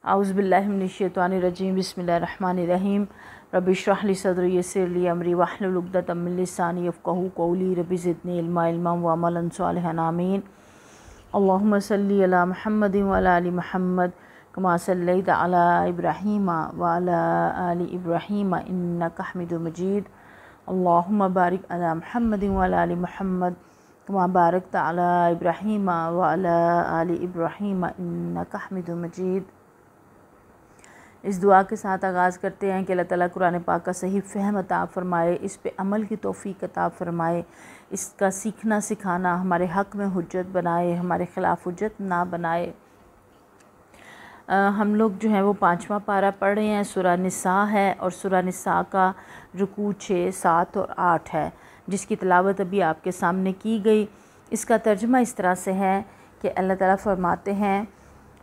औज़ुबिल्लाहिमिनश्शैतानिर्रजीम बिस्मिल्लाहिर्रहमानिर्रहीम रब्बि इश्रह ली सदरी यस्सिर ली अमरी वहलुल उक़दतम मिन लिसानी यफ़क़हू क़ौली रब्बि ज़िदनी इल्मा व अमलन सालिहान आमीन। अल्लाहुम्मा सल्लि अला मुहम्मदिन व अला आलि मुहम्मद कमा सल्लैता अला इब्राहीम व अला आलि इब्राहीम इन्नका हमीदुम मजीद। अल्लाहुम्मा बारिक अला मुहम्मदिन व अला आलि मुहम्मद कमा बारकता अला इब्राहीम व अला आलि इब्राहीम इन्नका हमीदुम मजीद। इस दुआ के साथ आगाज़ करते हैं कि अल्लाह ताला कुरान पाक का सही फ़हम अता फ़रमाए, इस पे अमल की तौफ़ीक अता फ़रमाए, इसका सीखना सिखाना हमारे हक़ में हुज्जत बनाए, हमारे ख़िलाफ़ हुज्जत ना बनाए। हम लोग जो है वो 5वां पारा पढ़ रहे हैं, सूरा निसा है और सूरा निसा का रुकू 6, 7 और 8 है, जिसकी तिलावत अभी आपके सामने की गई। इसका तर्जुमा इस तरह से है कि अल्लाह ताला फ़रमाते हैं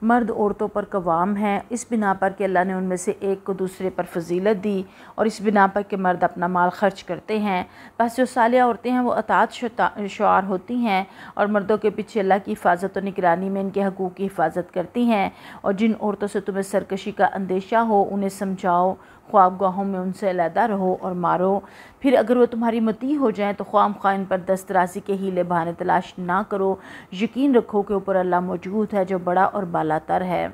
मर्द औरतों पर कवाम हैं, इस बिना पर कि अल्लाह ने उनमें से एक को दूसरे पर फजीलत दी और इस बिना पर कि मर्द अपना माल खर्च करते हैं। बस जो सालिया औरतें हैं वो अतात शुआर होती हैं और मर्दों के पीछे अल्लाह की हिफाजत और निगरानी में इनके हकूक़ की हिफाजत करती हैं। और जिन औरतों से तुम्हें सरकशी का अंदेशा हो उन्हें समझाओ, ख्वाबगाहों में उनसे अलहदा रहो और मारो। फिर अगर वो तुम्हारी मती हो जाएँ तो ख्वाम इन पर दस्तराजी के हीले बहाने तलाश ना करो। यकीन रखो कि ऊपर अल्लाह मौजूद है जो बड़ा और बालातर है।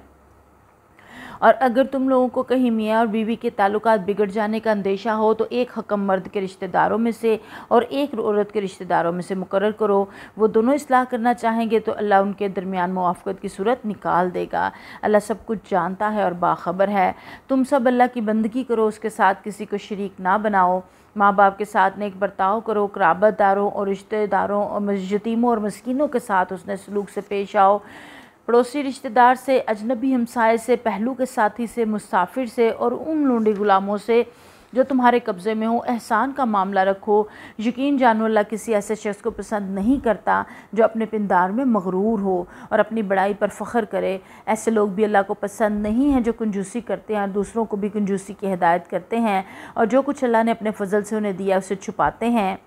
और अगर तुम लोगों को कहीं मियाँ और बीवी के ताल्लुकात बिगड़ जाने का अंदेशा हो तो एक हकम मर्द के रिश्तेदारों में से और एक औरत के रिश्तेदारों में से मुकर्रर करो। वो दोनों इस्लाह करना चाहेंगे तो अल्लाह उनके दरमियान मुआफ़क़त की सूरत निकाल देगा। अल्लाह सब कुछ जानता है और बाखबर है। तुम सब अल्लाह की बंदगी करो, उसके साथ किसी को शरीक ना बनाओ। माँ बाप के साथ नेक बर्ताव करो, क़राबतदारों और रिश्तेदारों और यतीमों और मस्कीनों के साथ उसने सलूक से पेश आओ। पड़ोसी रिश्तेदार से, अजनबी हमसाए से, पहलू के साथी से, मुसाफिर से और उन लूंडी गुलामों से जो तुम्हारे कब्ज़े में हो एहसान का मामला रखो। यकीन जानो अल्लाह किसी ऐसे शख्स को पसंद नहीं करता जो अपने पिंदार में मगरूर हो और अपनी बड़ाई पर फ़ख्र करे। ऐसे लोग भी अल्लाह को पसंद नहीं हैं जो कंजूसी करते हैं और दूसरों को भी कंजूसी की हिदायत करते हैं और जो कुछ अल्लाह ने अपने फ़ज़ल से उन्हें दिया उसे छुपाते हैं।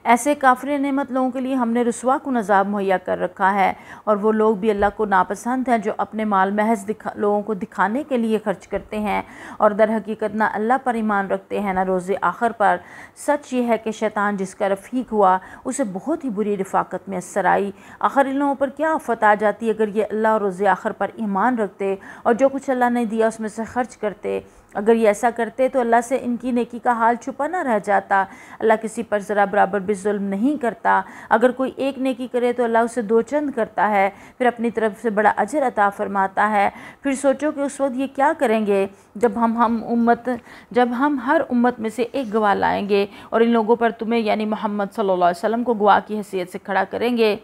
ऐसे काफ़िर नेमत लोगों के लिए हमने रुस्वा कुन अज़ाब मुहैया कर रखा है। और वो लोग भी अल्लाह को नापसंद हैं जो अपने माल महज लोगों को दिखाने के लिए खर्च करते हैं और दर हकीकत ना अल्लाह पर ईमान रखते हैं ना रोज़े आखिर पर। सच ये है कि शैतान जिसका रफ़ीक हुआ उसे बहुत ही बुरी रफ़ाकत में असर आई। आखिर इन लोगों पर क्या आफत आ जाती अगर ये अल्लाह और रोज़े आखिर पर ईमान रखते और जो कुछ अल्लाह ने दिया उसमें से खर्च करते। अगर ये ऐसा करते तो अल्लाह से इनकी नेकी का हाल छुपा ना रह जाता। अल्लाह किसी पर ज़रा बराबर भी जुल्म नहीं करता। अगर कोई एक नेकी करे तो अल्लाह उसे दो चंद करता है, फिर अपनी तरफ से बड़ा अजर अता फरमाता है। फिर सोचो कि उस वक्त ये क्या करेंगे जब हम हर उम्मत में से एक गवाह लाएंगे और इन लोगों पर तुम्हें यानी मोहम्मद सल्लल्लाहु अलैहि वसल्लम को गवाह की हैसियत से खड़ा करेंगे।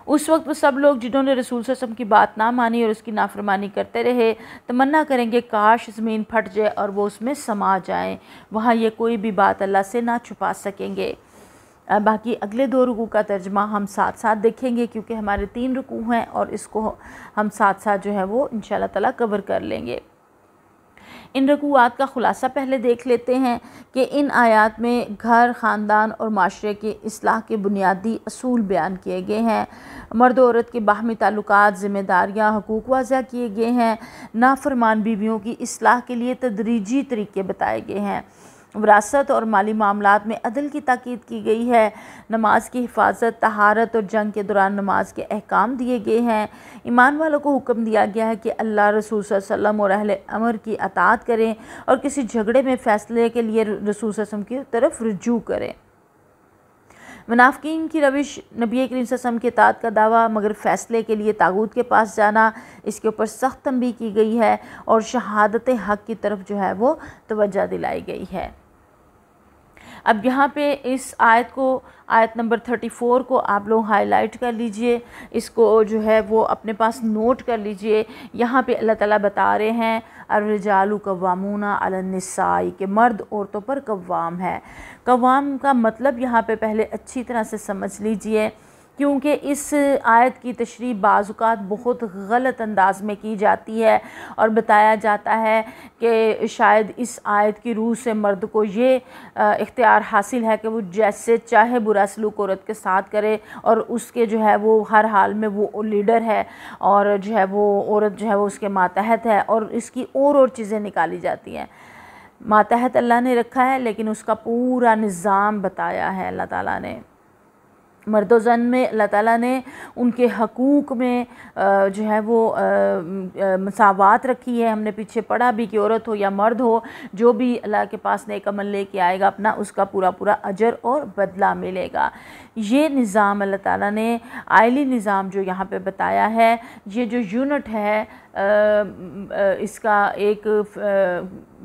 उस वक्त वो सब लोग जिन्होंने रसूल सल्लल्लाहु अलैहि वसल्लम की बात ना मानी और उसकी नाफरमानी करते रहे तमन्ना करेंगे काश ज़मीन फट जाए और वो उसमें समा जाएं। वहाँ ये कोई भी बात अल्लाह से ना छुपा सकेंगे। बाकी अगले 2 रुकू का तर्जमा हम साथ साथ देखेंगे क्योंकि हमारे 3 रुकू हैं और इसको हम साथ साथ जो है वो इंशाअल्लाह ताला कवर कर लेंगे। इन रकूआत का ख़ुलासा पहले देख लेते हैं कि इन आयात में घर, ख़ानदान और माशरे की इस्लाह के बुनियादी असूल बयान किए गए हैं। मर्द औरत के बाहमी ताल्लुकात, ज़िम्मेदारियाँ, हकूक़ वाज़ह किए गए हैं। नाफरमान बीवियों की इस्लाह के लिए तदरीजी तरीके बताए गए हैं। विरासत और माली मामलात में अदल की ताकीद की गई है। नमाज की हिफाजत, तहारत और जंग के दौरान नमाज के अहकाम दिए गए हैं। ईमान वालों को हुक्म दिया गया है कि अल्लाह, रसूल सल्लल्लाहु अलैहि वसल्लम और अहले अमर की अताअत करें और किसी झगड़े में फ़ैसले के लिए रसूल सल्लल्लाहु अलैहि वसल्लम की तरफ रुजू करें। मुनाफ़िकीन की रविश, नबी करीम सल्लल्लाहु अलैहि वसल्लम की अताअत का दावा मगर फ़ैसले के लिए तागूत के पास जाना, इसके ऊपर सख्त तंबीह की गई है और शहादत हक़ की तरफ जो है वो तवज्जो दिलाई गई है। अब यहाँ पे इस आयत को, आयत नंबर 34 को आप लोग हाईलाइट कर लीजिए, इसको जो है वो अपने पास नोट कर लीजिए। यहाँ पे अल्लाह ताला बता रहे हैं अर्रिजालु कव्वामूना अलन निसाई के मर्द औरतों पर कव्वाम है। कव्वाम का मतलब यहाँ पे पहले अच्छी तरह से समझ लीजिए क्योंकि इस आयत की तशरीह बाज़-औक़ात बहुत गलत अंदाज में की जाती है और बताया जाता है कि शायद इस आयत की रूह से मर्द को ये इख्तियार हासिल है कि वो जैसे चाहे बुरा सलूक औरत के साथ करे और उसके जो है वो हर हाल में वो लीडर है और जो है वो औरत जो है वो उसके मातहत है, और इसकी और चीज़ें निकाली जाती हैं। मातहत अल्लाह ने रखा है, लेकिन उसका पूरा निज़ाम बताया है अल्लाह ताला ने। मर्द व ज़न में अल्लाह ताला ने उनके हकूक़ में जो है वो मसावात रखी है। हमने पीछे पढ़ा भी कि औरत हो या मर्द हो, जो भी अल्लाह के पास नेक अमल लेके आएगा अपना, उसका पूरा पूरा अजर और बदला मिलेगा। ये निज़ाम अल्लाह ताला ने आइली निज़ाम जो यहाँ पे बताया है, ये जो यूनिट है इसका एक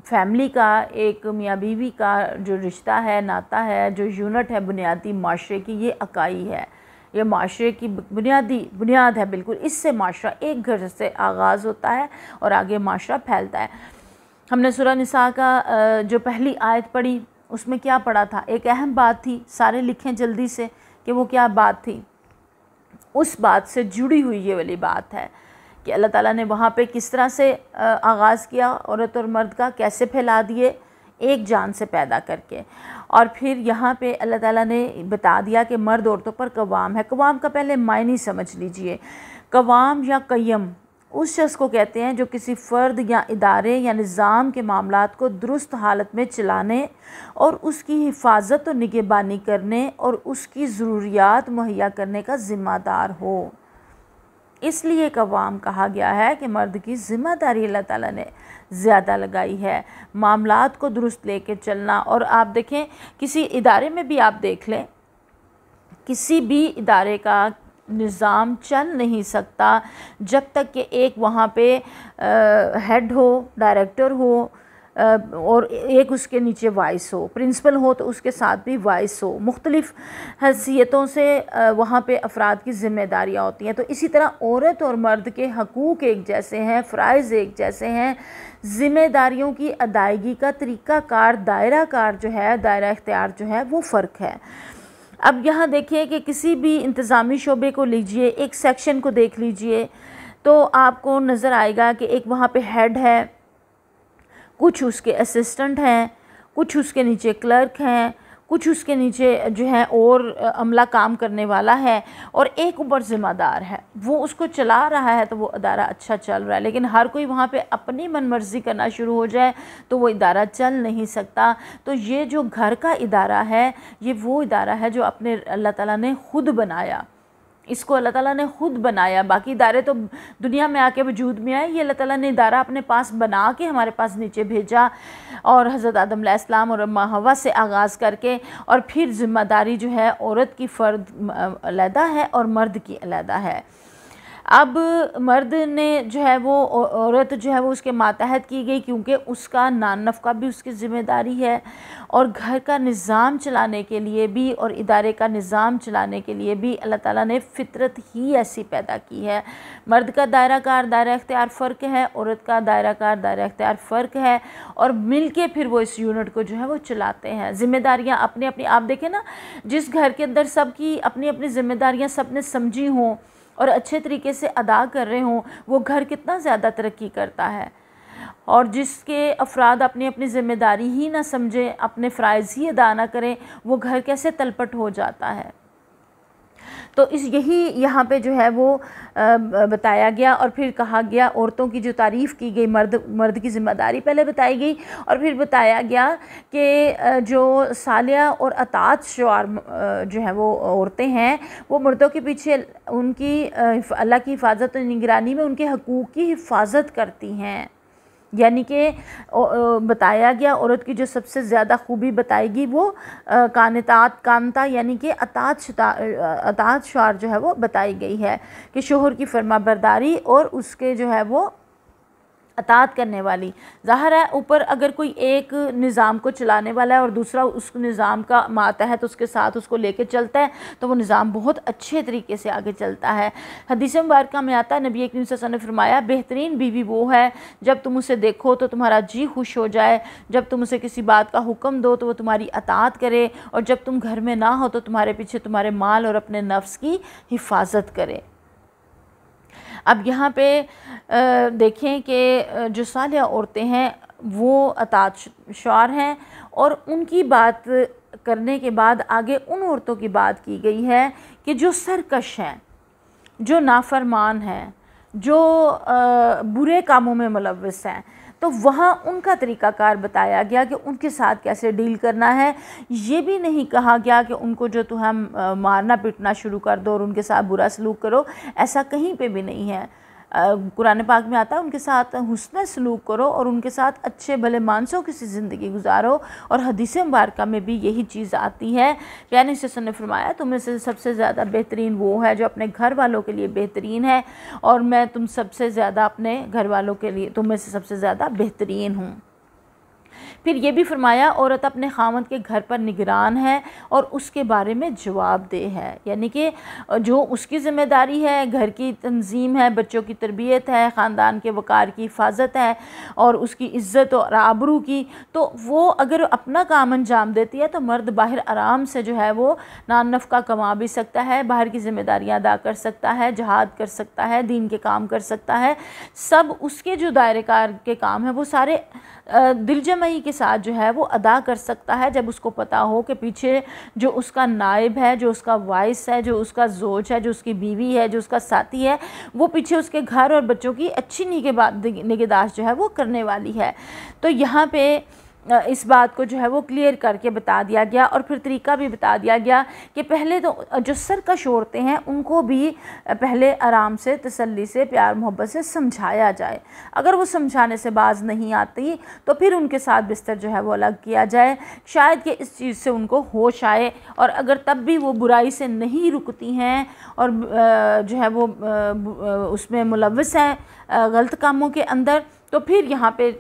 फैमिली का, एक मियाँ बीवी का जो रिश्ता है, नाता है, जो यूनिट है बुनियादी माशरे की, ये अकाई है। ये माशरे की बुनियाद है बिल्कुल। इससे माशरा एक घर से आगाज़ होता है और आगे माशरा फैलता है। हमने सूरह निसा का जो पहली आयत पढ़ी उसमें क्या पढ़ा था? एक अहम बात थी, सारे लिखें जल्दी से कि वो क्या बात थी। उस बात से जुड़ी हुई ये वाली बात है कि अल्लाह ताला ने वहाँ पे किस तरह से आगाज़ किया औरत और मर्द का, कैसे फैला दिए एक जान से पैदा करके। और फिर यहाँ पे अल्लाह ताला ने बता दिया कि मर्द औरतों पर कवाम है। कवाम का पहले मायने समझ लीजिए। कवाम या कय्यम उस शख्स को कहते हैं जो किसी फ़र्द या इदारे या निज़ाम के मामलात को दुरुस्त हालत में चलाने और उसकी हिफाजत और निगहबानी करने और उसकी ज़रूरियात मुहैया करने का ज़िम्मेदार हो। इसलिए कवाम कहा गया है कि मर्द की ज़िम्मेदारी अल्लाह ताला ने ज़्यादा लगाई है मामलात को दुरुस्त लेके चलना। और आप देखें किसी इदारे में भी आप देख लें, किसी भी इदारे का निज़ाम चल नहीं सकता जब तक कि एक वहाँ पे हेड हो, डायरेक्टर हो और एक उसके नीचे वाइस हो, प्रिंसिपल हो तो उसके साथ भी वाइस हो। मुख्तलिफ़ हैसियतों से वहाँ पे अफराद की ज़िम्मेदारियाँ होती हैं। तो इसी तरह औरत और मर्द के हकूक़ एक जैसे हैं, फ़राइज़ एक जैसे हैं, ज़िम्मेदारियों की अदायगी का तरीक़ाकार, दायरा कार जो है, दायरा इख्तियार जो है वो फ़र्क है। अब यहाँ देखिए कि किसी भी इंतज़ामी शोबे को लीजिए, एक सेक्शन को देख लीजिए तो आपको नज़र आएगा कि एक वहाँ पे हेड है, कुछ उसके असिस्टेंट हैं, कुछ उसके नीचे क्लर्क हैं, कुछ उसके नीचे जो है और अमला काम करने वाला है, और एक ऊपर ज़िम्मेदार है। वो उसको चला रहा है तो वो इदारा अच्छा चल रहा है। लेकिन हर कोई वहाँ पे अपनी मनमर्जी करना शुरू हो जाए तो वो इदारा चल नहीं सकता। तो ये जो घर का इदारा है, ये वो इदारा है जो अपने अल्लाह ताला ने ख़ुद बनाया। इसको अल्लाह ताला ने ख़ुद बनाया। बाकी इदारे तो दुनिया में आके वजूद में आए, ये अल्लाह ताला ने इदारा अपने पास बना के हमारे पास नीचे भेजा, और हज़रत आदम अलैहिस्सलाम और अम्मा हवा से आगाज़ करके, और फिर ज़िम्मेदारी जो है औरत की फ़र्द अलहदा है और मर्द की अलहदा है। अब मर्द ने जो है वो औरत जो है वो उसके मातहत की गई क्योंकि उसका नान नफ़का भी उसकी ज़िम्मेदारी है, और घर का निज़ाम चलाने के लिए भी और इदारे का निज़ाम चलाने के लिए भी अल्लाह ताला ने फ़ितरत ही ऐसी पैदा की है। मर्द का दायरा कार, दायरा इख्तियार फ़र्क है, औरत का दायरा कार, दायरा इख्तियार फ़र्क है, और मिल के फिर वो इस यूनिट को जो है वो चलाते हैं। ज़िम्मेदारियाँ अपनी अपनी, आप देखें ना, जिस घर के अंदर सबकी अपनी अपनी ज़िम्मेदारियाँ सब ने समझी हों और अच्छे तरीके से अदा कर रहे हों, वो घर कितना ज़्यादा तरक्की करता है। और जिसके अफराद अपनी अपनी ज़िम्मेदारी ही ना समझें, अपने फ़राइज़ ही अदा ना करें, वो घर कैसे तलपट हो जाता है। तो इस यही यहाँ पे जो है वो बताया गया, और फिर कहा गया औरतों की जो तारीफ़ की गई, मर्द की ज़िम्मेदारी पहले बताई गई, और फिर बताया गया कि जो सालिया और अतात शुआर जो है वो औरतें हैं, वो मर्दों के पीछे उनकी अल्लाह की हिफाजत और निगरानी में उनके हकूक़ की हिफाजत करती हैं। यानी कि बताया गया औरत की जो सबसे ज़्यादा खूबी बताएगी वो कानता यानी कि अतात शुआर जो है वो बताई गई है कि शोहर की फरमाबरदारी और उसके जो है वो अतात करने वाली। ज़ाहिर है ऊपर अगर कोई एक निज़ाम को चलाने वाला है और दूसरा उस निज़ाम का मातहत उसके साथ उसको लेके चलता है तो वो निज़ाम बहुत अच्छे तरीके से आगे चलता है। हदीस मुबारका में आता है, नबी करीम सल्लल्लाहु अलैहि वसल्लम ने फरमाया, बेहतरीन बीवी वो है जब तुम उसे देखो तो तुम्हारा जी खुश हो जाए, जब तुम उसे किसी बात का हुक्म दो तो वो तुम्हारी अतात करे, और जब तुम घर में ना हो तो तुम्हारे पीछे तुम्हारे माल और अपने नफ्स की हिफाजत करे। अब यहाँ पे देखें कि जो सालिया औरतें हैं वो अतात शार हैं, और उनकी बात करने के बाद आगे उन औरतों की बात की गई है कि जो सरकश हैं, जो नाफरमान हैं, जो बुरे कामों में मुलव्वस हैं। तो वहाँ उनका तरीक़ाकार बताया गया कि उनके साथ कैसे डील करना है। ये भी नहीं कहा गया कि उनको जो तो हम मारना पीटना शुरू कर दो और उनके साथ बुरा सलूक करो, ऐसा कहीं पे भी नहीं है। कुरान पाक में आता है उनके साथ हुस्न सलूक करो और उनके साथ अच्छे भले मानसों की सी ज़िंदगी गुजारो। और हदीस मुबारका में भी यही चीज़ आती है। यानी सल्लल्लाहु ने फरमाया, तुम में से सबसे ज़्यादा बेहतरीन वो है जो अपने घर वालों के लिए बेहतरीन है, और मैं तुम सबसे ज़्यादा अपने घर वालों के लिए तुम में से सबसे ज़्यादा बेहतरीन हूँ। फिर ये भी फरमाया, औरत अपने खामद के घर पर निगरान है और उसके बारे में जवाबदेह है। यानी कि जो उसकी ज़िम्मेदारी है, घर की तंजीम है, बच्चों की तरबियत है, ख़ानदान के वक़ार की हिफाजत है और उसकी इज़्ज़त और आबरू की, तो वो अगर अपना काम अंजाम देती है तो मर्द बाहर आराम से जो है वो नान नफ़का कमा भी सकता है, बाहर की ज़िम्मेदारियाँ अदा कर सकता है, जहाद कर सकता है, दीन के काम कर सकता है। सब उसके जो दायरेकार के काम है वो सारे दिलजमई के साथ जो है वो अदा कर सकता है, जब उसको पता हो कि पीछे जो उसका नायब है, जो उसका वाइस है, जो उसका ज़ोज है, जो उसकी बीवी है, जो उसका साथी है, वो पीछे उसके घर और बच्चों की अच्छी निगहदाश्त जो है वो करने वाली है। तो यहाँ पे इस बात को जो है वो क्लियर करके बता दिया गया, और फिर तरीका भी बता दिया गया कि पहले तो जो सरकश औरतें हैं उनको भी पहले आराम से, तसल्ली से, प्यार मोहब्बत से समझाया जाए। अगर वो समझाने से बाज नहीं आती तो फिर उनके साथ बिस्तर जो है वो अलग किया जाए, शायद कि इस चीज़ से उनको होश आए। और अगर तब भी वो बुराई से नहीं रुकती हैं और जो है वो उसमें मुलव्वस हैं गलत कामों के अंदर, तो फिर यहाँ पे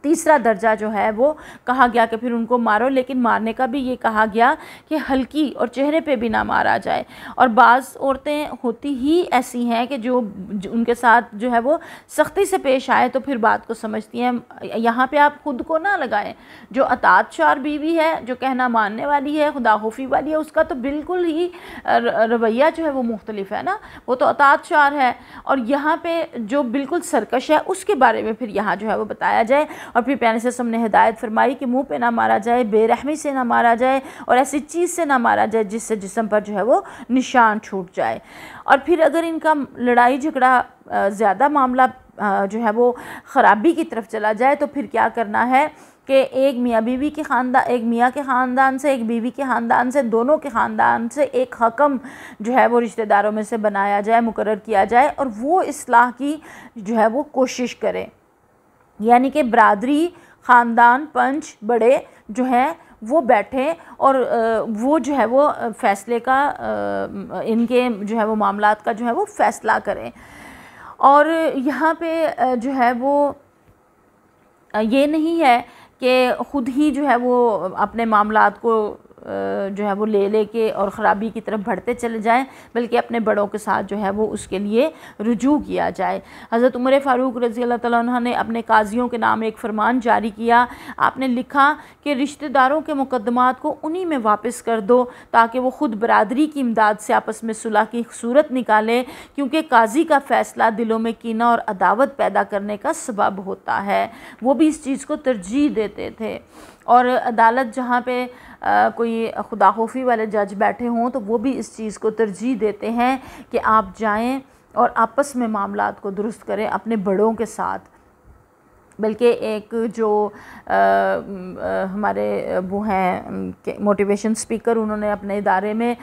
तीसरा दर्जा जो है वो कहा गया कि फिर उनको मारो, लेकिन मारने का भी ये कहा गया कि हल्की और चेहरे पे भी ना मारा जाए। और बाज़ औरतें होती ही ऐसी हैं कि जो उनके साथ जो है वो सख्ती से पेश आए तो फिर बात को समझती हैं। यहाँ पे आप खुद को ना लगाएं। जो अतात शार बीवी है, जो कहना मानने वाली है, खुदा खौफी वाली है, उसका तो बिल्कुल ही रवैया जो है वो मुख्तलिफ है ना, वो तो अतात शार है। और यहाँ पे जो बिल्कुल सरकश है उसके बारे में फिर यहाँ जो है वो बताया जाए। और फिर प्यारे से हमने हिदायत फरमाई कि मुंह पे ना मारा जाए, बेरहमी से ना मारा जाए, और ऐसी चीज़ से ना मारा जाए जिससे जिस्म पर जो है वो निशान छूट जाए। और फिर अगर इनका लड़ाई झगड़ा ज़्यादा मामला जो है वो ख़राबी की तरफ चला जाए तो फिर क्या करना है कि एक मियाँ बीवी के ख़ानदान, एक मियाँ के ख़ानदान से, एक बीवी के ख़ानदान से, दोनों के ख़ानदान से एक हकम जो है वो रिश्तेदारों में से बनाया जाए, मुकर्रर किया जाए, और वो इस्लाह की जो है वो कोशिश करे। यानी कि बरादरी, ख़ानदान, पंच बड़े जो हैं वो बैठे और वो जो है वो फ़ैसले का इनके जो है वो मामलात का जो है वो फ़ैसला करें। और यहाँ पे जो है वो ये नहीं है कि ख़ुद ही जो है वो अपने मामलात को जो है वो ले के और ख़राबी की तरफ बढ़ते चले जाएं, बल्कि अपने बड़ों के साथ जो है वो उसके लिए रुजू किया जाए। हज़रत उमर फ़ारूक रज़ी अल्लाह तआला अन्हु ने अपने काजियों के नाम एक फ़रमान जारी किया। आपने लिखा कि रिश्तेदारों के मुकद्दमात को उन्हीं में वापस कर दो ताकि वो ख़ुद बरादरी की इमदाद से आपस में सुलह की सूरत निकाले, क्योंकि काजी का फ़ैसला दिलों में कीना और अदावत पैदा करने का सबब होता है। वो भी इस चीज़ को तरजीह देते थे। और अदालत जहाँ पे कोई खुदा खौफी वाले जज बैठे हों तो वो भी इस चीज़ को तरजीह देते हैं कि आप जाएं और आपस में मामलात को दुरुस्त करें अपने बड़ों के साथ। बल्कि एक जो हमारे वो हैं मोटिवेशन स्पीकर, उन्होंने अपने इदारे में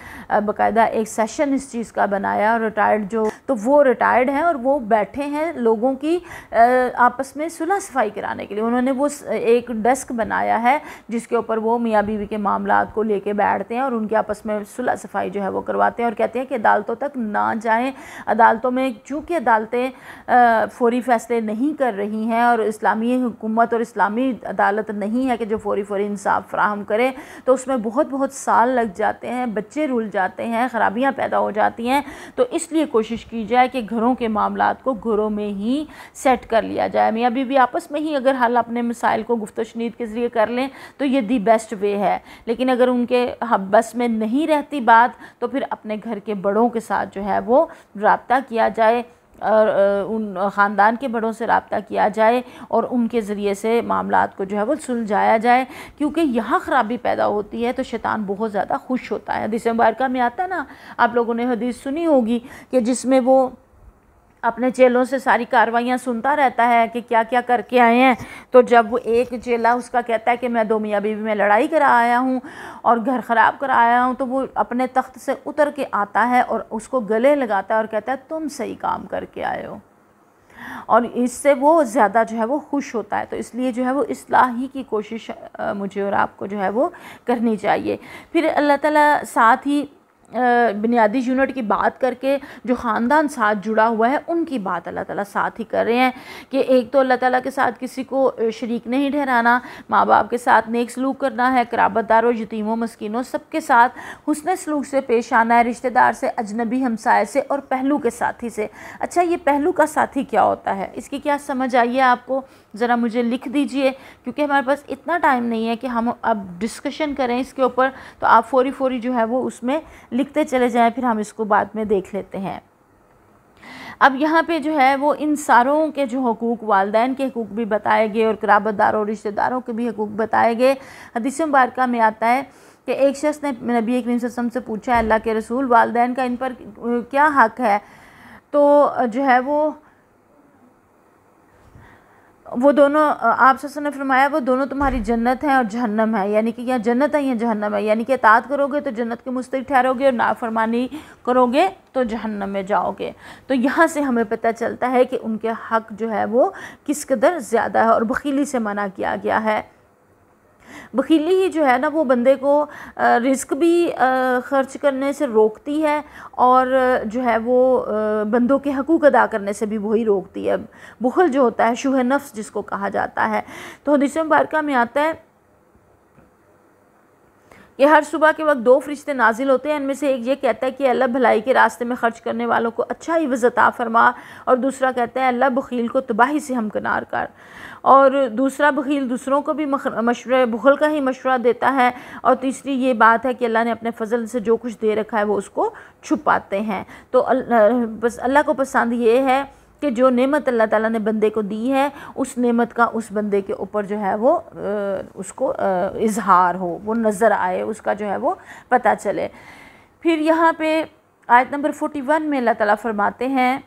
बाकायदा एक सेशन इस चीज़ का बनाया, और रिटायर्ड जो, तो वो रिटायर्ड हैं और वो बैठे हैं लोगों की आपस में सुलह सफाई कराने के लिए। उन्होंने वो एक डेस्क बनाया है जिसके ऊपर वो मियाँ बीवी के मामलात को लेके बैठते हैं और उनके आपस में सुलह सफाई जो है वो करवाते हैं, और कहते हैं कि अदालतों तक ना जाएँ। अदालतों में चूँकि अदालतें फौरी फैसले नहीं कर रही हैं और इस्लामी हुकूमत और इस्लामी अदालत नहीं है कि जो फौरी इंसाफ फ्राहम करे, तो उसमें बहुत साल लग जाते हैं, बच्चे रुल जाते हैं, ख़राबियाँ पैदा हो जाती हैं। तो इसलिए कोशिश की जाए कि घरों के मामलात को घरों में ही सेट कर लिया जाए। मियाँ बीवी आपस में ही अगर हल अपने मसाइल को गुफ्त शनीद के ज़रिए कर लें तो ये दी बेस्ट वे है। लेकिन अगर उनके बस में नहीं रहती बात, तो फिर अपने घर के बड़ों के साथ जो है वो रब्ता किया जाए, और उन ख़ानदान के बड़ों से रब्ता किया जाए और उनके ज़रिए से मामलात को जो है वो सुलझाया जाए। क्योंकि यहाँ ख़राबी पैदा होती है तो शैतान बहुत ज़्यादा खुश होता है। हदीस मुबारका में आता है ना, आप लोगों ने हदीस सुनी होगी कि जिसमें वो अपने चेलों से सारी कार्रवाइयाँ सुनता रहता है कि क्या क्या करके आए हैं। तो जब वो एक चेला उसका कहता है कि मैं 2 मियाँ बीवी में लड़ाई करा आया हूँ और घर ख़राब करा आया हूँ, तो वो अपने तख्त से उतर के आता है और उसको गले लगाता है और कहता है तुम सही काम करके आए हो, और इससे वो ज़्यादा जो है वो खुश होता है। तो इसलिए जो है वो इस्लाही की कोशिश मुझे और आपको जो है वो करनी चाहिए। फिर अल्लाह ताला साथ ही बुनियादी यूनिट की बात करके जो ख़ानदान साथ जुड़ा हुआ है उनकी बात अल्लाह ताला साथ ही कर रहे हैं कि एक तो अल्लाह ताला के साथ किसी को शरीक नहीं ठहराना, माँ बाप के साथ नेक सलूक करना है, क़राबतदारों, यतीमों, मस्कीनों सबके साथ हुस्न सलूक से पेश आना है, रिश्तेदार से, अजनबी हमसाए से और पहलू के साथी से। अच्छा, ये पहलू का साथी क्या होता है, इसकी क्या समझ आई है आपको? ज़रा मुझे लिख दीजिए, क्योंकि हमारे पास इतना टाइम नहीं है कि हम अब डिस्कशन करें इसके ऊपर। तो आप फौरी जो है वो उसमें लिखते चले जाएं, फिर हम इसको बाद में देख लेते हैं। अब यहाँ पे जो है वो इन सारों के जो हकूक़, वालिदैन के हकूक़ भी बताए गए और क़राबतदारों, रिश्तेदारों के भी हकूक़ बताए गए। हदीस मुबारका में आता है कि एक शख्स ने नबी करीम सल्लल्लाहु अलैहि वसल्लम से पूछा, अल्लाह के रसूल, वालिदैन का इन पर क्या हक़ है? तो जो है वो दोनों, आप सल्लल्लाहु अलैहि वसल्लम ने फरमाया, वो दोनों तुम्हारी जन्नत हैं और जहन्नम है, यानी कि या जन्नत है या जहन्नम है। यानी कि इताअत करोगे तो जन्नत के मुस्तहिक़ ठहरोगे और नाफरमानी करोगे तो जहन्नम में जाओगे। तो यहाँ से हमें पता चलता है कि उनके हक़ जो है वो किस कदर ज़्यादा है और बखीली से मना किया गया है। बखीली ही जो है ना वो बंदे को रिस्क भी ख़र्च करने से रोकती है और जो है वो बंदों के हकूक़ अदा करने से भी वही रोकती है। बुखल जो होता है शुह नफ्स जिसको कहा जाता है। तो हदीस मुबारका में आता है कि हर सुबह के वक्त 2 फरिश्ते नाजिल होते हैं। इनमें से एक ये कहता है कि अल्लाह भलाई के रास्ते में ख़र्च करने वालों को अच्छा इवज़ अता फरमा, और दूसरा कहता है अल्लाह बखील को तबाही से हमकिनार कर। और दूसरा बखील दूसरों को भी मशवरे बुखल का ही मशवरा देता है। और तीसरी ये बात है कि अल्लाह ने अपने फ़ज़ल से जो कुछ दे रखा है वो उसको छुपाते हैं। तो बस अल्लाह को पसंद ये है कि जो नेमत अल्लाह ताला ने बंदे को दी है, उस नेमत का उस बंदे के ऊपर जो है वो उसको इजहार हो, वो नज़र आए, उसका जो है वो पता चले। फिर यहाँ पे आयत नंबर 41 में अल्लाह ताला फरमाते हैं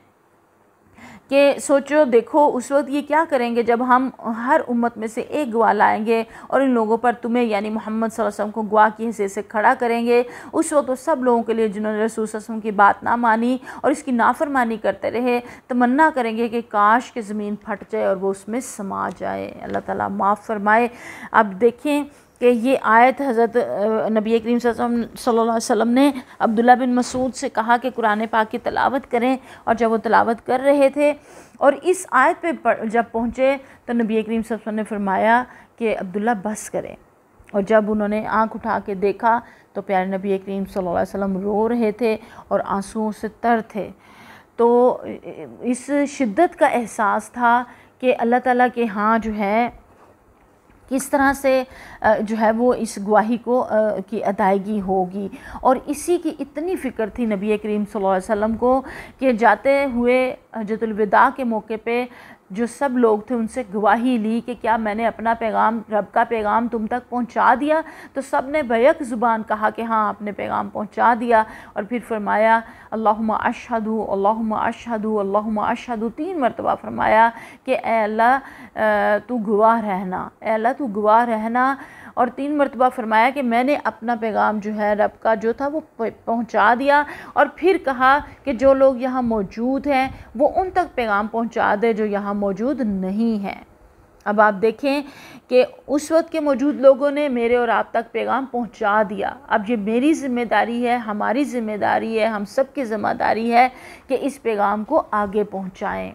कि सोचो देखो उस वक्त ये क्या करेंगे जब हम हर उम्मत में से एक गवाह लाएंगे और इन लोगों पर तुम्हें यानी मोहम्मद सल्लल्लाहु अलैहि वसल्लम को गवाह की हैसियत से खड़ा करेंगे। उस वक्त तो सब लोगों के लिए जिन्होंने रसूल सल्लल्लाहु अलैहि वसल्लम की बात ना मानी और इसकी नाफरमानी करते रहे, तमन्ना करेंगे कि काश के ज़मीन फट जाए और वो उसमें समा जाए। अल्लाह ताला माफ़ फरमाए। अब देखें कि ये आयत हज़रत नबी करीम सल्लल्लाहु अलैहि वसल्लम ने अब्दुल्ला बिन मसूद से कहा कि कुरान पाक की तिलावत करें, और जब वो तिलावत कर रहे थे और इस आयत पे जब पहुँचे तो नबी करीम सल्लल्लाहु अलैहि वसल्लम ने फरमाया कि अब्दुल्ला बस करें। और जब उन्होंने आँख उठा के देखा तो प्यारे नबी करीम सल्लल्लाहु अलैहि वसल्लम रो रहे थे और आंसुओं से तर थे। तो इस शिद्दत का एहसास था कि अल्लाह ताला के यहाँ जो है किस तरह से जो है वो इस गवाही को की अदायगी होगी। और इसी की इतनी फ़िक्र थी नबी करीम सल्लल्लाहु अलैहि वसल्लम को कि जाते हुए हज्जतुल विदा के मौके पे जो सब लोग थे उनसे गवाही ली कि क्या मैंने अपना पैगाम, रब का पैगाम तुम तक पहुंचा दिया? तो सब ने बैक ज़ुबान कहा कि हाँ आपने पैगाम पहुंचा दिया। और फिर फरमाया अल्लाहुम्मा अशहदु अल्लाहुम्मा अशहदु अल्लाहुम्मा अशहदु, 3 मरतबा फरमाया कि ए अल्लाह तू गवाह रहना, ए अल्लाह तू गवाह रहना। और 3 मरतबा फरमाया कि मैंने अपना पैगाम जो है रब का जो था वो पहुंचा दिया। और फिर कहा कि जो लोग यहाँ मौजूद हैं वो उन तक पैगाम पहुंचा दे जो यहाँ मौजूद नहीं हैं। अब आप देखें कि उस वक्त के मौजूद लोगों ने मेरे और आप तक पैगाम पहुंचा दिया। अब ये मेरी ज़िम्मेदारी है, हमारी ज़िम्मेदारी है, हम सब की ज़िम्मेदारी है कि इस पैगाम को आगे पहुंचाएं।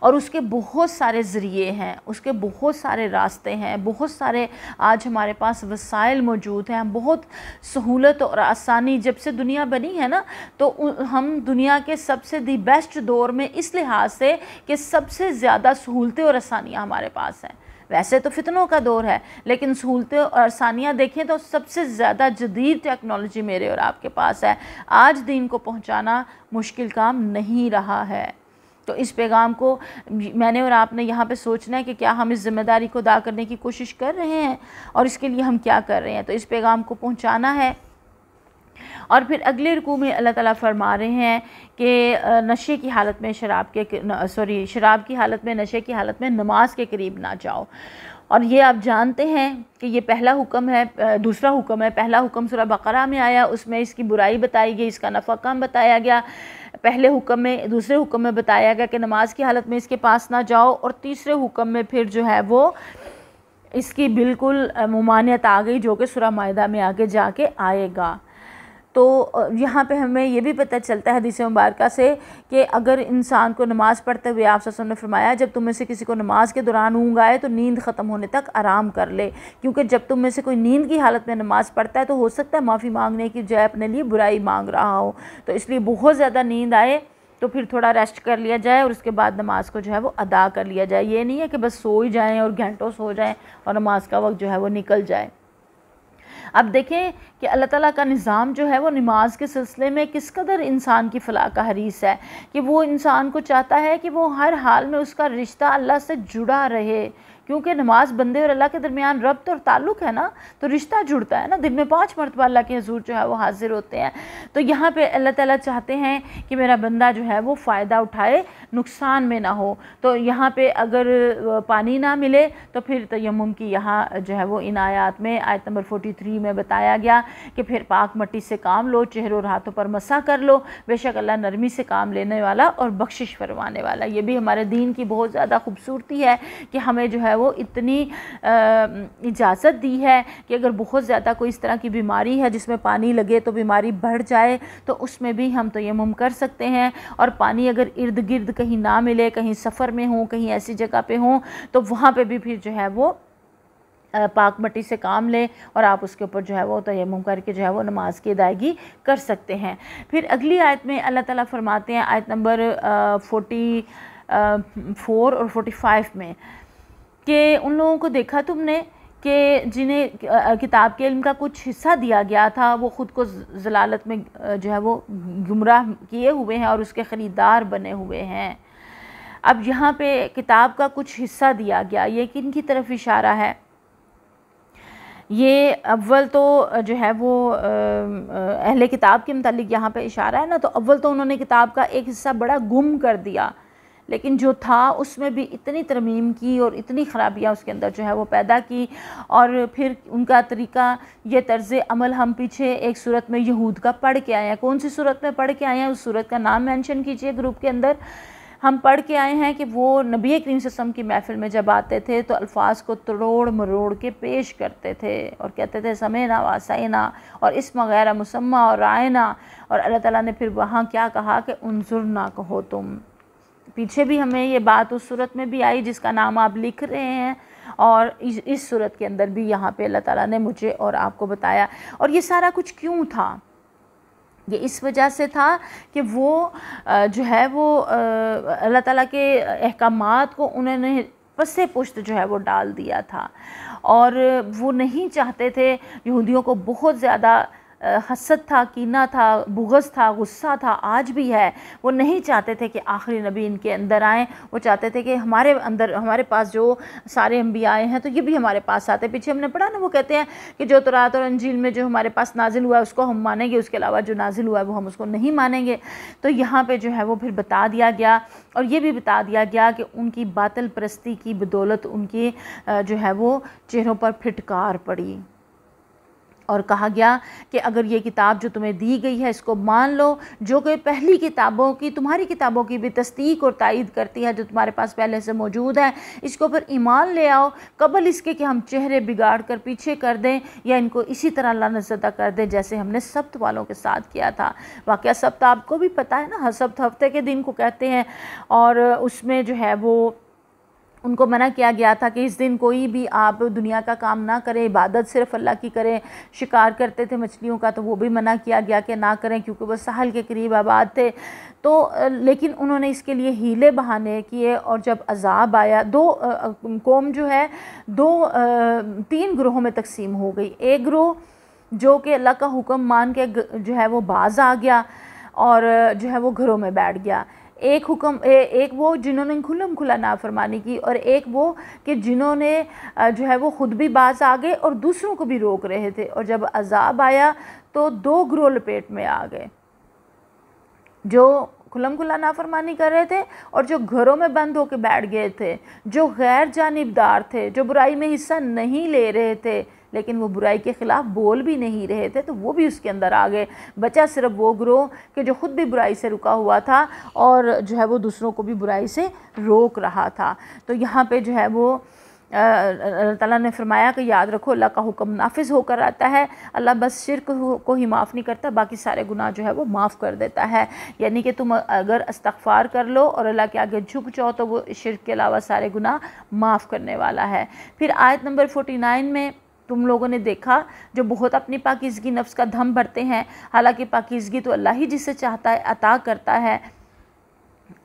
और उसके बहुत सारे ज़रिए हैं, उसके बहुत सारे रास्ते हैं, बहुत सारे आज हमारे पास वसाइल मौजूद हैं। बहुत सहूलत और आसानी जब से दुनिया बनी है ना, तो हम दुनिया के सबसे दी बेस्ट दौर में इस लिहाज से कि सबसे ज़्यादा सहूलतें और आसानियाँ हमारे पास हैं। वैसे तो फितनों का दौर है, लेकिन सहूलतें और आसानियाँ देखें तो सबसे ज़्यादा जदीद टेक्नोलॉजी मेरे और आपके पास है। आज दीन को पहुँचाना मुश्किल काम नहीं रहा है। तो इस पैगाम को मैंने और आपने यहाँ पे सोचना है कि क्या हम इस ज़िम्मेदारी को अदा करने की कोशिश कर रहे हैं और इसके लिए हम क्या कर रहे हैं। तो इस पैगाम को पहुँचाना है। और फिर अगले रुकू में अल्लाह ताला फरमा रहे हैं कि नशे की हालत में शराब की हालत में, नशे की हालत में नमाज के करीब ना जाओ। और ये आप जानते हैं कि ये पहला हुक्म है, दूसरा हुक्म है। पहला हुक्म सूरह बकरा में आया, उसमें इसकी बुराई बताई गई, इसका नफ़ा कम बताया गया। पहले हुक्म में, दूसरे हुक्म में बताया गया कि नमाज की हालत में इसके पास ना जाओ। और तीसरे हुक्म में फिर जो है वो इसकी बिल्कुल मुमानियत आ गई, जो कि सूरह माइदा में आगे जाके आएगा। तो यहाँ पे हमें ये भी पता चलता है हदीस मुबारका से कि अगर इंसान को नमाज़ पढ़ते हुए आप सल्लल्लाहु अलैहि वसल्लम ने फरमाया जब तुम में से किसी को नमाज के दौरान ऊँघ आए तो नींद ख़त्म होने तक आराम कर ले, क्योंकि जब तुम में से कोई नींद की हालत में नमाज़ पढ़ता है तो हो सकता है माफ़ी मांगने की बजाय अपने लिए बुराई मांग रहा हो। तो इसलिए बहुत ज़्यादा नींद आए तो फिर थोड़ा रेस्ट कर लिया जाए और उसके बाद नमाज़ को जो है वो अदा कर लिया जाए। ये नहीं है कि बस सो ही जाएँ और घंटों सो जाएँ और नमाज का वक्त जो है वो निकल जाए। अब देखें कि अल्लाह ताला का निज़ाम जो है वो नमाज के सिलसिले में किस कदर इंसान की फलाह का हरीस है कि वो इंसान को चाहता है कि वो हर हाल में उसका रिश्ता अल्लाह से जुड़ा रहे, क्योंकि नमाज बंदे और अल्लाह के दरमियान रब्त और ताल्लुक़ है ना, तो रिश्ता जुड़ता है ना। दिन में 5 मरतबा अल्लाह के हुज़ूर जो है वो हाजिर होते हैं। तो यहाँ पे अल्लाह ताला चाहते हैं कि मेरा बंदा जो है वो फ़ायदा उठाए, नुकसान में ना हो। तो यहाँ पे अगर पानी ना मिले तो फिर तयम्मुम की यहाँ जो है वो इन आयात में आयत नंबर 43 में बताया गया कि फिर पाक मट्टी से काम लो, चेहरों और हाथों पर मसा कर लो, बेशक अल्लाह नरमी से काम लेने वाला और बख्शिश फरमाने वाला। ये भी हमारे दीन की बहुत ज़्यादा खूबसूरती है कि हमें जो है वो इतनी इजाज़त दी है कि अगर बहुत ज़्यादा कोई इस तरह की बीमारी है जिसमें पानी लगे तो बीमारी बढ़ जाए तो उसमें भी हम तयम्मुम कर सकते हैं। और पानी अगर इर्द गिर्द कहीं ना मिले, कहीं सफ़र में हो, कहीं ऐसी जगह पे हो, तो वहाँ पे भी फिर जो है वो पाक मट्टी से काम लें और आप उसके ऊपर जो है वो तयम्मुम करके जो है वो नमाज की अदायगी कर सकते हैं। फिर अगली आयत में अल्लाह ताला फरमाते हैं आयत नंबर 44 और 45 में कि उन लोगों को देखा तुमने कि जिन्हें किताब के इल्म का कुछ हिस्सा दिया गया था वो ख़ुद को ज़लालत में जो है वो गुमराह किए हुए हैं और उसके ख़रीदार बने हुए हैं। अब यहाँ पे किताब का कुछ हिस्सा दिया गया, ये किन की तरफ इशारा है? ये अव्वल तो जो है वो अहले किताब के मुतालिक यहाँ पे इशारा है ना। तो अव्वल तो उन्होंने किताब का एक हिस्सा बड़ा गुम कर दिया, लेकिन जो था उसमें भी इतनी तरमीम की और इतनी ख़राबियाँ उसके अंदर जो है वो पैदा की। और फिर उनका तरीक़ा, ये तर्ज़ अमल हम पीछे एक सूरत में यहूद का पढ़ के आए हैं। कौन सी सूरत में पढ़ के आए हैं? उस सूरत का नाम मेंशन कीजिए ग्रुप के अंदर। हम पढ़ के आए हैं कि वो नबी करीम सल्लल्लाहु अलैहि वसल्लम की महफ़िल में जब आते थे तो अल्फाज को तरोड़ मरोड़ के पेश करते थे और कहते थे समेना वासैना और इस्म गैर मुसम्मा और रायना। और अल्लाह ताला ने फिर वहाँ क्या कहा कि उन्जुरना कहो तुम। पीछे भी हमें ये बात उस सूरत में भी आई जिसका नाम आप लिख रहे हैं, और इस सूरत के अंदर भी यहाँ पे अल्लाह ताला ने मुझे और आपको बताया। और ये सारा कुछ क्यों था? ये इस वजह से था कि वो जो है वो अल्लाह ताला के अहकामात को उन्होंने पसे पुश्त जो है वो डाल दिया था। और वो नहीं चाहते थे यहूदियों को बहुत ज़्यादा हसद था, कीना था, बुग़्ज़ था, गुस्सा था, आज भी है। वो नहीं चाहते थे कि आखिरी नबी इनके अंदर आएँ। वो चाहते थे कि हमारे अंदर, हमारे पास जो सारे अंबिया आए हैं तो ये भी हमारे पास आते। पीछे हमने पढ़ा ना, वो कहते हैं कि जो तौरात और इंजील में जो हमारे पास नाजिल हुआ है उसको हम मानेंगे, उसके अलावा जो नाजिल हुआ है वो हम उसको नहीं मानेंगे। तो यहाँ पे जो है वो फिर बता दिया गया, और ये भी बता दिया गया कि उनकी बातिल परस्ती की बदौलत उनकी जो है वो चेहरों पर फिटकार पड़ी, और कहा गया कि अगर ये किताब जो तुम्हें दी गई है इसको मान लो, जो कि पहली किताबों की, तुम्हारी किताबों की भी तस्दीक और तायीद करती है जो तुम्हारे पास पहले से मौजूद है, इसको फिर ईमान ले आओ कबल इसके कि हम चेहरे बिगाड़ कर पीछे कर दें या इनको इसी तरह लानतज़दा कर दें जैसे हमने सब्त वालों के साथ किया था। वाक़या सब्त आपको भी पता है ना, सब्त हफ्ते के दिन को कहते हैं, और उसमें जो है वो उनको मना किया गया था कि इस दिन कोई भी आप दुनिया का काम ना करें, इबादत सिर्फ़ अल्लाह की करें। शिकार करते थे मछलियों का तो वो भी मना किया गया कि ना करें, क्योंकि वो साहल के करीब आबाद थे। तो लेकिन उन्होंने इसके लिए हीले बहाने किए, और जब अज़ाब आया, कौम जो है तीन ग्रोहों में तकसीम हो गई। एक ग्रोह जो कि अल्लाह का हुक्म मान के जो है वो बाज़ आ गया और जो है वो घरों में बैठ गया। एक वो जिन्होंने खुल्लम खुला नाफरमानी की, और एक वो कि जिन्होंने जो है वो ख़ुद भी बाज़ आ गए और दूसरों को भी रोक रहे थे। और जब अज़ाब आया तो दो ग्रोह लपेट में आ गए, जो खुल्लम खुला नाफरमानी कर रहे थे और जो घरों में बंद होकर बैठ गए थे, जो गैर जानिबदार थे, जो बुराई में हिस्सा नहीं ले रहे थे लेकिन वो बुराई के ख़िलाफ़ बोल भी नहीं रहे थे, तो वो भी उसके अंदर आ गए। बचा सिर्फ वो ग्रोह कि जो ख़ुद भी बुराई से रुका हुआ था और जो है वो दूसरों को भी बुराई से रोक रहा था। तो यहाँ पे जो है वो अल्लाह ताला ने फरमाया कि याद रखो अल्लाह का हुक्म नाफिज होकर आता है। अल्लाह बस शिर्क को ही माफ़ नहीं करता, बाकी सारे गुनाह जो है वो माफ़ कर देता है। यानी कि तुम अगर इस्तग़फ़ार कर लो और अल्लाह के आगे झुक जाओ तो वो शिर्क के अलावा सारे गुनाह माफ़ करने वाला है। फिर आयत नंबर 49 में तुम लोगों ने देखा जो बहुत अपनी पाकीज़गी नफ्स का धम भरते हैं, हालांकि पाकीज़गी तो अल्लाह ही जिसे चाहता है अता करता है।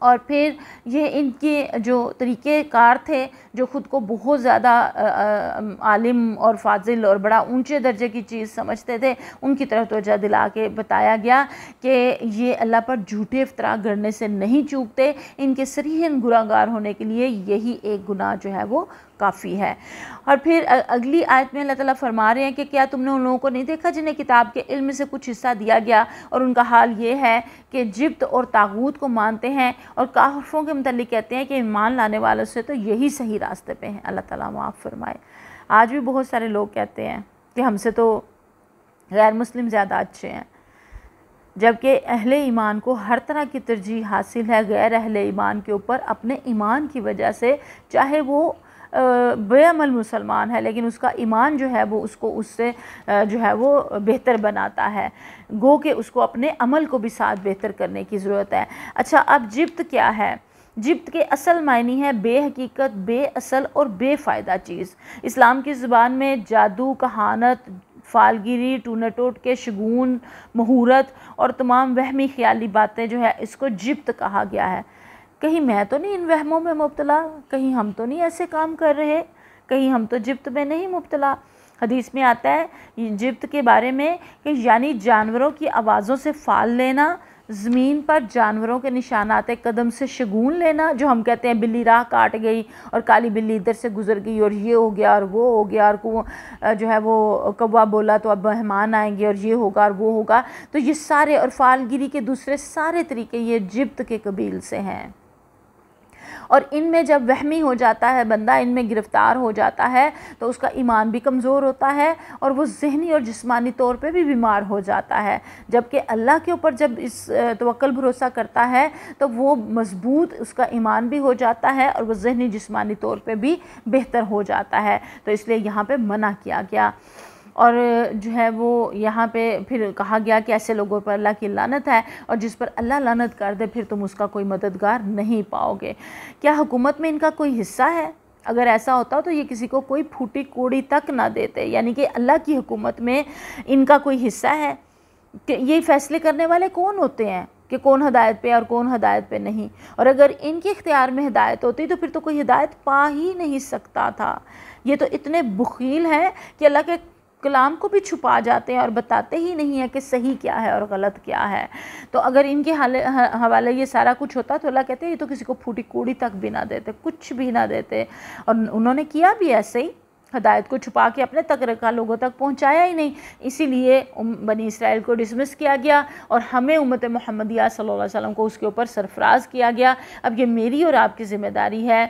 और फिर ये इनके जो तरीक़ेकार थे, जो ख़ुद को बहुत ज़्यादा आलिम और फाजिल और बड़ा ऊंचे दर्जे की चीज़ समझते थे, उनकी तरफ तवज्जो दिला के बताया गया कि ये अल्लाह पर झूठे इफ्तरा गढ़ने से नहीं चूकते। इनके सरीहन गुनाहगार होने के लिए यही एक गुनाह जो है वो काफ़ी है। और फिर अगली आयत में अल्लाह ताला फरमा रहे हैं कि क्या तुमने उन लोगों को नहीं देखा जिन्हें किताब के इल्म से कुछ हिस्सा दिया गया और उनका हाल ये है कि जिब्त और तागूत को मानते हैं और काफिरों के मुतालिक कहते हैं कि ईमान लाने वालों से तो यही सही रास्ते पे हैं। अल्लाह ताला माफ़ फरमाए। आज भी बहुत सारे लोग कहते हैं कि हमसे तो गैर मुस्लिम ज़्यादा अच्छे हैं, जबकि अहले ईमान को हर तरह की तरजीह हासिल है गैर अहले ईमान के ऊपर अपने ईमान की वजह से। चाहे वो बेअमल मुसलमान है लेकिन उसका ईमान जो है वो उसको उससे जो है वो बेहतर बनाता है, गो कि उसको अपने अमल को भी साथ बेहतर करने की ज़रूरत है। अच्छा, अब जिब्त क्या है? जिब्त के असल मायनी है बेहकीकत, बेअसल और बेफ़ायदा चीज़। इस्लाम की ज़ुबान में जादू, कहानत, फालगिरी, टूना टोट के शगुन, मुहूरत और तमाम वहमी ख्याली बातें जो है इसको जिब्त कहा गया है। कहीं मैं तो नहीं इन वहमों में मुब्तला, कहीं हम तो नहीं ऐसे काम कर रहे, कहीं हम तो जिब्त में नहीं मुब्तला। हदीस में आता है जिब्त के बारे में कि यानी जानवरों की आवाज़ों से फाल लेना, ज़मीन पर जानवरों के निशानात कदम से शगुन लेना, जो हम कहते हैं बिल्ली राह काट गई और काली बिल्ली इधर से गुजर गई और ये हो गया और वो हो गया, और जो है वो कौवा बोला तो अब मेहमान आएंगे और ये होगा और वो होगा। तो ये सारे और फालगिरी के दूसरे सारे तरीके ये जिब्त के कबील से हैं। और इनमें जब वहमी हो जाता है बंदा, इनमें गिरफ़्तार हो जाता है तो उसका ईमान भी कमज़ोर होता है और वो ज़हनी और जिस्मानी तौर पे भी बीमार हो जाता है। जबकि अल्लाह के ऊपर जब इस तवक्कुल भरोसा करता है तो वो मज़बूत उसका ईमान भी हो जाता है और वो ज़हनी जिस्मानी तौर पे भी बेहतर हो जाता है। तो इसलिए यहाँ पे मना किया गया। और जो है वो यहाँ पे फिर कहा गया कि ऐसे लोगों पर अल्लाह की लानत है और जिस पर अल्लाह लानत कर दे फिर तुम उसका कोई मददगार नहीं पाओगे। क्या हुकूमत में इनका कोई हिस्सा है? अगर ऐसा होता तो ये किसी को कोई फूटी कौड़ी तक ना देते। यानी कि अल्लाह की हुकूमत में इनका कोई हिस्सा है कि ये फ़ैसले करने वाले कौन होते हैं कि कौन हिदायत पे और कौन हिदायत पे नहीं। और अगर इनके इख्तियार में हिदायत होती तो फिर तो कोई हिदायत पा ही नहीं सकता था। ये तो इतने बुखील हैं कि अल्लाह के कलाम को भी छुपा जाते हैं और बताते ही नहीं है कि सही क्या है और गलत क्या है। तो अगर इनके हवाले ये सारा कुछ होता तो अल्लाह कहते हैं ये तो किसी को फूटी कूड़ी तक भी ना देते, कुछ भी ना देते। और उन्होंने किया भी ऐसे ही, हदायत को छुपा के अपने तक रखा, लोगों तक पहुंचाया ही नहीं। इसीलिए बनी इसराइल को डिसमिस किया गया और हमें उम्मत मुहम्मदिया सल्लल्लाहु अलैहि वसल्लम को उसके ऊपर सरफराज किया गया। अब ये मेरी और आपकी ज़िम्मेदारी है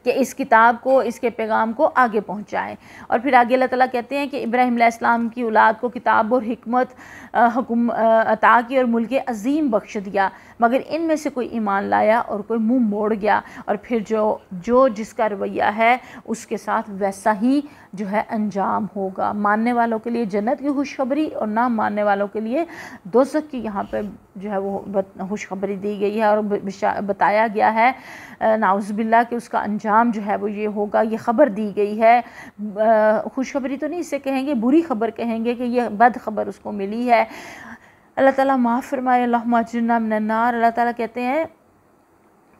कि इस किताब को, इसके पैगाम को आगे पहुँचाएँ। और फिर आगे अल्लाह ताला कहते हैं कि इब्राहीम अलैहिस्सलाम की औलाद को किताब और हिकमत अता की और मुल्क अज़ीम बख्श दिया, मगर इनमें से कोई ईमान लाया और कोई मुंह मोड़ गया। और फिर जो जिसका रवैया है उसके साथ वैसा ही जो है अंजाम होगा। मानने वालों के लिए जन्नत की खुशखबरी और ना मानने वालों के लिए दोज़ख की यहाँ पर जो है वो खुशखबरी दी गई है और बताया गया है नाउज़ुबिल्लाह कि उसका अंजाम जो है वो ये होगा। ये ख़बर दी गई है, खुशखबरी तो नहीं इसे कहेंगे, बुरी ख़बर कहेंगे कि ये बद ख़बर उसको मिली है। अल्लाह ताला माफ़ फरमाए, अल्लाहुम्मा अज्जिरना मिनन्नार। अल्लाह ताला कहते हैं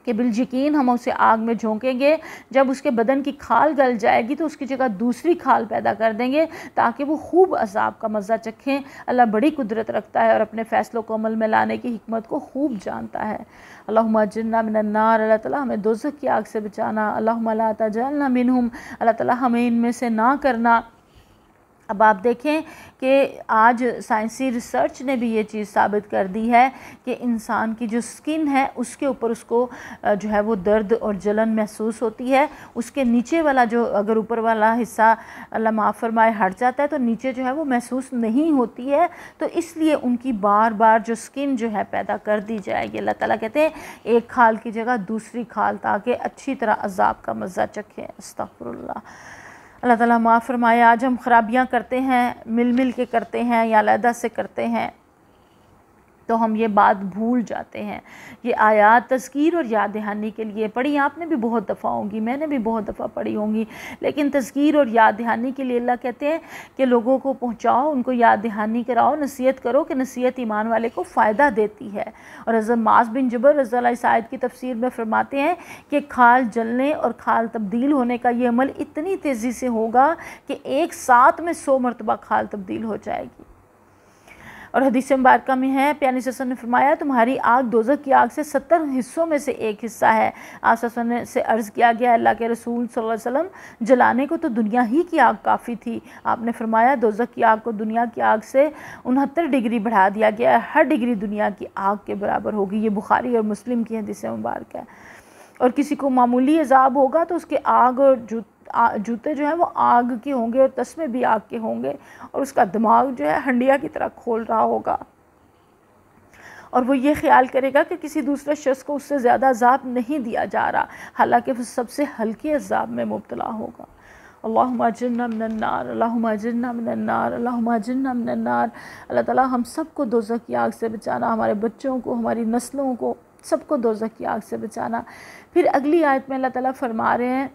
कि बिलयकीन हम उसे आग में झोंकेंगे, जब उसके बदन की खाल गल जाएगी तो उसकी जगह दूसरी खाल पैदा कर देंगे ताकि वो खूब अजाब का मज़ा चखें। अल्लाह बड़ी कुदरत रखता है और अपने फ़ैसलों को अमल में लाने की हिकमत को खूब जानता है। अल्लाहुम्मा अज्जिरना मिनन्नार, अल्लाह ताला हमें दोज़ख की आग से बचाना। अल्लाहुम्मा ला तजअलना मिनहुम, अल्लाह ताला हमें इनमें से ना करना। अब आप देखें कि आज साइंसी रिसर्च ने भी ये चीज़ साबित कर दी है कि इंसान की जो स्किन है उसके ऊपर उसको जो है वो दर्द और जलन महसूस होती है। उसके नीचे वाला जो, अगर ऊपर वाला हिस्सा अल्लाह माफ़ फरमाए हट जाता है तो नीचे जो है वो महसूस नहीं होती है। तो इसलिए उनकी बार बार जो स्किन जो है पैदा कर दी जाएगी। अल्लाह ताला कहते हैं एक खाल की जगह दूसरी खाल, ताकि अच्छी तरह अजाब का मज़ा चखें। अस्तग़फिरुल्लाह। अल्लाह ताला माफ़ फरमाए। आज हम खराबियाँ करते हैं, मिल के करते हैं या अलहदा से करते हैं, तो हम ये बात भूल जाते हैं। ये आयात तज़कीर और याद दहानी के लिए पढ़ी, आपने भी बहुत दफ़ा होंगी, मैंने भी बहुत दफ़ा पढ़ी होंगी, लेकिन तज़कीर और याद दहानी के लिए अल्लाह कहते हैं कि लोगों को पहुँचाओ, उनको याद दहानी कराओ, नसीहत करो कि नसीहत ईमान वाले को फ़ायदा देती है। और हज़रत मुआज़ बिन जबल रज़ी अल्लाह इस आयत की तफसीर में फरमाते हैं कि खाल जलने और खाल तब्दील होने का ये अमल इतनी तेज़ी से होगा कि एक साथ में 100 मरतबा खाल तब्दील हो जाएगी। और हदीस मुबारक में है, प्यारे सल्लल्लाहु ने फरमाया तुम्हारी आग दोज़ख की आग से 70 हिस्सों में से एक हिस्सा है। आप सल्लल्लाहु ने से अर्ज़ किया गया अल्लाह के रसूल सल्लल्लाहु अलैहि वसल्लम, जलाने को तो दुनिया ही की आग काफ़ी थी। आपने फरमाया दोज़ख की आग को दुनिया की आग से 69 डिग्री बढ़ा दिया गया है, हर डिग्री दुनिया की आग के बराबर होगी। ये बुखारी और मुस्लिम की हदीस मुबारक है। और किसी को मामूली अज़ाब होगा तो उसके आग और जूते जो हैं वो आग के होंगे और तस्मे भी आग के होंगे, और उसका दिमाग जो है हंडिया की तरह खोल रहा होगा और वो ये ख्याल करेगा कि किसी दूसरे शख्स को उससे ज़्यादा अज़ाब नहीं दिया जा रहा, हालांकि वो सबसे हल्के अज़ाब में मुब्तला होगा। अल्लाहुम्मा अजिरना मिनन्नार, अल्लाहुम्मा अजिरना मिनन्नार, अल्लाहुम्मा अजिरना मिनन्नार। अल्लाह ताला हम सबको दोज़ख की आग से बचाना, हमारे बच्चों को, हमारी नस्लों को, सबको दोज़ख की आग से बचाना। फिर अगली आयत में अल्लाह ताला फरमा रहे हैं,